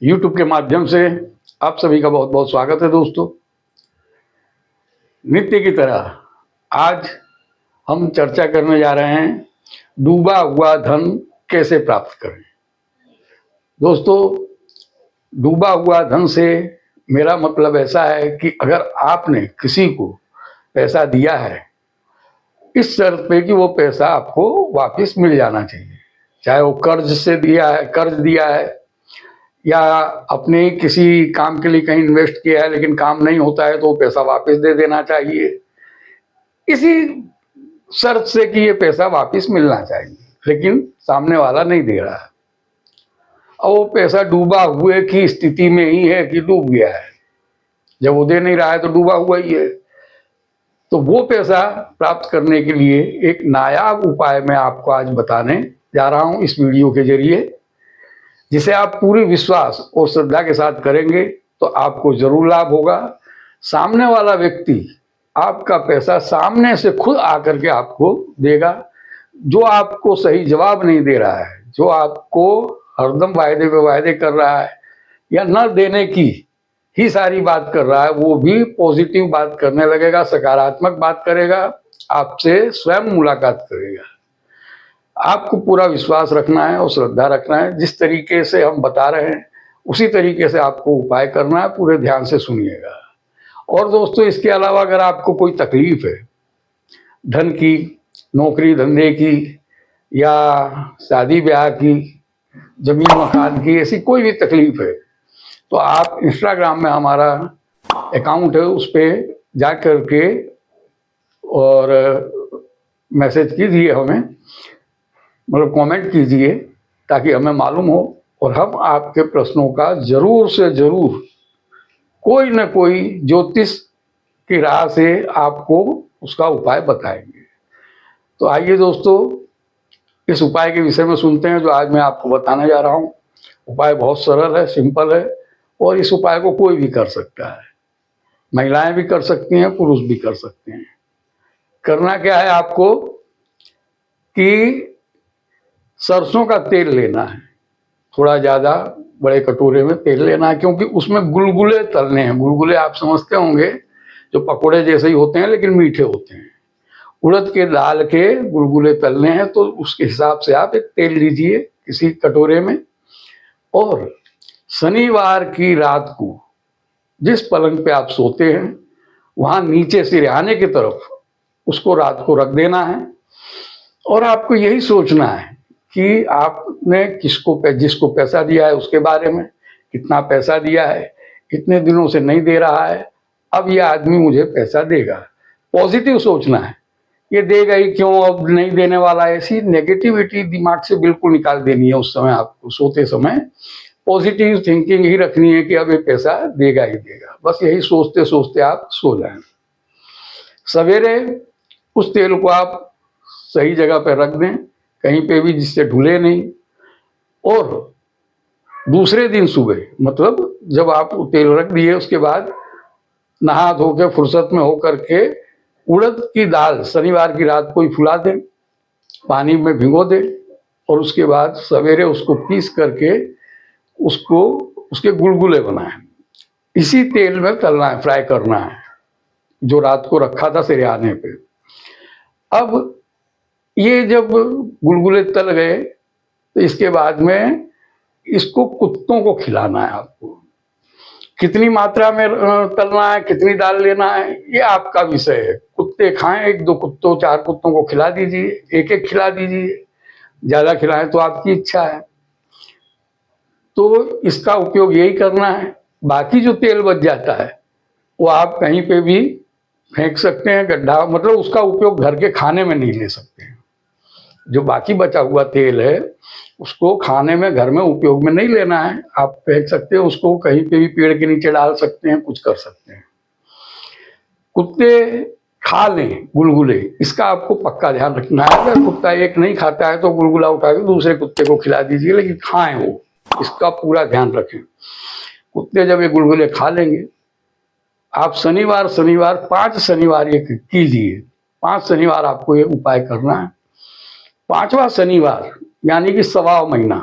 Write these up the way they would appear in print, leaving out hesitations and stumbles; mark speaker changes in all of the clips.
Speaker 1: YouTube के माध्यम से आप सभी का बहुत बहुत स्वागत है दोस्तों। नित्य की तरह आज हम चर्चा करने जा रहे हैं डूबा हुआ धन कैसे प्राप्त करें। दोस्तों, डूबा हुआ धन से मेरा मतलब ऐसा है कि अगर आपने किसी को पैसा दिया है इस शर्त पे कि वो पैसा आपको वापस मिल जाना चाहिए, चाहे वो कर्ज दिया है या अपने किसी काम के लिए कहीं इन्वेस्ट किया है लेकिन काम नहीं होता है तो वो पैसा वापस दे देना चाहिए, इसी शर्त से कि ये पैसा वापस मिलना चाहिए, लेकिन सामने वाला नहीं दे रहा है और वो पैसा डूबा हुए की स्थिति में ही है कि डूब गया है। जब वो दे नहीं रहा है तो डूबा हुआ ही है। तो वो पैसा प्राप्त करने के लिए एक नायाब उपाय मैं आपको आज बताने जा रहा हूं इस वीडियो के जरिए, जिसे आप पूरी विश्वास और श्रद्धा के साथ करेंगे तो आपको जरूर लाभ होगा। सामने वाला व्यक्ति आपका पैसा सामने से खुद आकर के आपको देगा। जो आपको सही जवाब नहीं दे रहा है, जो आपको हरदम वायदे पे वायदे कर रहा है या न देने की ही सारी बात कर रहा है, वो भी पॉजिटिव बात करने लगेगा, सकारात्मक बात करेगा, आपसे स्वयं मुलाकात करेगा। आपको पूरा विश्वास रखना है और श्रद्धा रखना है। जिस तरीके से हम बता रहे हैं उसी तरीके से आपको उपाय करना है। पूरे ध्यान से सुनिएगा। और दोस्तों, इसके अलावा अगर आपको कोई तकलीफ है, धन की, नौकरी धंधे की या शादी ब्याह की, जमीन मकान की, ऐसी कोई भी तकलीफ है तो आप इंस्टाग्राम में हमारा अकाउंट है उस पर जा कर के और मैसेज कीजिए, हमें मतलब कमेंट कीजिए ताकि हमें मालूम हो और हम आपके प्रश्नों का जरूर से जरूर कोई न कोई ज्योतिष की राह से आपको उसका उपाय बताएंगे। तो आइए दोस्तों, इस उपाय के विषय में सुनते हैं जो आज मैं आपको बताने जा रहा हूँ। उपाय बहुत सरल है, सिंपल है और इस उपाय को कोई भी कर सकता है। महिलाएं भी कर सकती हैं, पुरुष भी कर सकते हैं। करना क्या है आपको कि सरसों का तेल लेना है, थोड़ा ज़्यादा बड़े कटोरे में तेल लेना है, क्योंकि उसमें गुलगुले तलने हैं। गुलगुले आप समझते होंगे, जो पकोड़े जैसे ही होते हैं लेकिन मीठे होते हैं। उड़द के दाल के गुलगुले तलने हैं, तो उसके हिसाब से आप एक तेल लीजिए किसी कटोरे में और शनिवार की रात को जिस पलंग पे आप सोते हैं वहाँ नीचे सिरहाने की तरफ उसको रात को रख देना है। और आपको यही सोचना है कि आपने जिसको पैसा दिया है उसके बारे में, कितना पैसा दिया है, कितने दिनों से नहीं दे रहा है, अब ये आदमी मुझे पैसा देगा। पॉजिटिव सोचना है, ये देगा ही क्यों, अब नहीं देने वाला है, ऐसी नेगेटिविटी दिमाग से बिल्कुल निकाल देनी है। उस समय आपको सोते समय पॉजिटिव थिंकिंग ही रखनी है कि अब ये पैसा देगा ही देगा। बस यही सोचते सोचते आप सो जाएं। सवेरे उस तेल को आप सही जगह पर रख दें, कहीं पे भी जिससे ढुले नहीं। और दूसरे दिन सुबह, मतलब जब आप तेल रख दिए उसके बाद नहा धो के फुर्सत में होकर के उड़द की दाल शनिवार की रात को ही फुला दें, पानी में भिगो दें और उसके बाद सवेरे उसको पीस करके उसको उसके गुलगुले बनाएं। इसी तेल में तलना है, फ्राई करना है, जो रात को रखा था सिरहाने पे। अब ये जब गुलगुले तल गए तो इसके बाद में इसको कुत्तों को खिलाना है। आपको कितनी मात्रा में तलना है, कितनी दाल लेना है, ये आपका विषय है। कुत्ते खाएं, 1-2 कुत्तों 4 कुत्तों को खिला दीजिए, एक खिला दीजिए, ज़्यादा खिलाएं तो आपकी इच्छा है। तो इसका उपयोग यही करना है। बाकी जो तेल बच जाता है वो आप कहीं पे भी फेंक सकते हैं, गड्ढा, मतलब उसका उपयोग घर के खाने में नहीं ले सकते हैं। जो बाकी बचा हुआ तेल है उसको खाने में, घर में उपयोग में नहीं लेना है। आप फेंक सकते हैं उसको, कहीं पे भी पेड़ के नीचे डाल सकते हैं, कुछ कर सकते हैं। कुत्ते खा लें गुलगुले, इसका आपको पक्का ध्यान रखना है। अगर कुत्ता एक नहीं खाता है तो गुलगुला उठा के दूसरे कुत्ते को खिला दीजिए, लेकिन खाएं वो, इसका पूरा ध्यान रखें। कुत्ते जब ये गुलगुले खा लेंगे, आप शनिवार 5 शनिवार ये कीजिए। 5 शनिवार आपको ये उपाय करना है। 5वां शनिवार यानी कि 1.25 महीना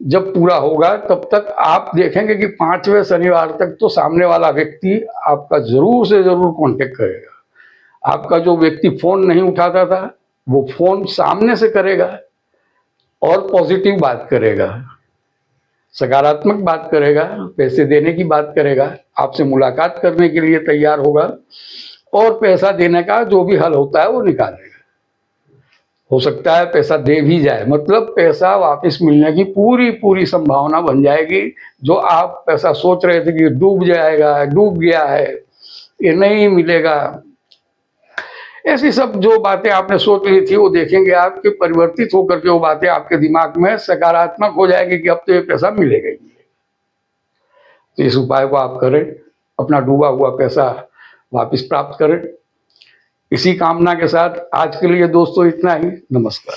Speaker 1: जब पूरा होगा तब तक आप देखेंगे कि 5वें शनिवार तक तो सामने वाला व्यक्ति आपका जरूर से जरूर कांटेक्ट करेगा। आपका जो व्यक्ति फोन नहीं उठाता था वो फोन सामने से करेगा और पॉजिटिव बात करेगा, सकारात्मक बात करेगा, पैसे देने की बात करेगा, आपसे मुलाकात करने के लिए तैयार होगा और पैसा देने का जो भी हल होता है वो निकालेगा। हो सकता है पैसा दे भी जाए, मतलब पैसा वापस मिलने की पूरी पूरी संभावना बन जाएगी। जो आप पैसा सोच रहे थे कि डूब जाएगा, डूब गया है, ये नहीं मिलेगा, ऐसी सब जो बातें आपने सोच ली थी वो देखेंगे आपके परिवर्तित होकर के वो बातें आपके दिमाग में सकारात्मक हो जाएगी कि अब तो ये पैसा मिलेगा ही। तो इस उपाय को आप करें, अपना डूबा हुआ पैसा वापस प्राप्त करें। इसी कामना के साथ आज के लिए दोस्तों इतना ही। नमस्कार।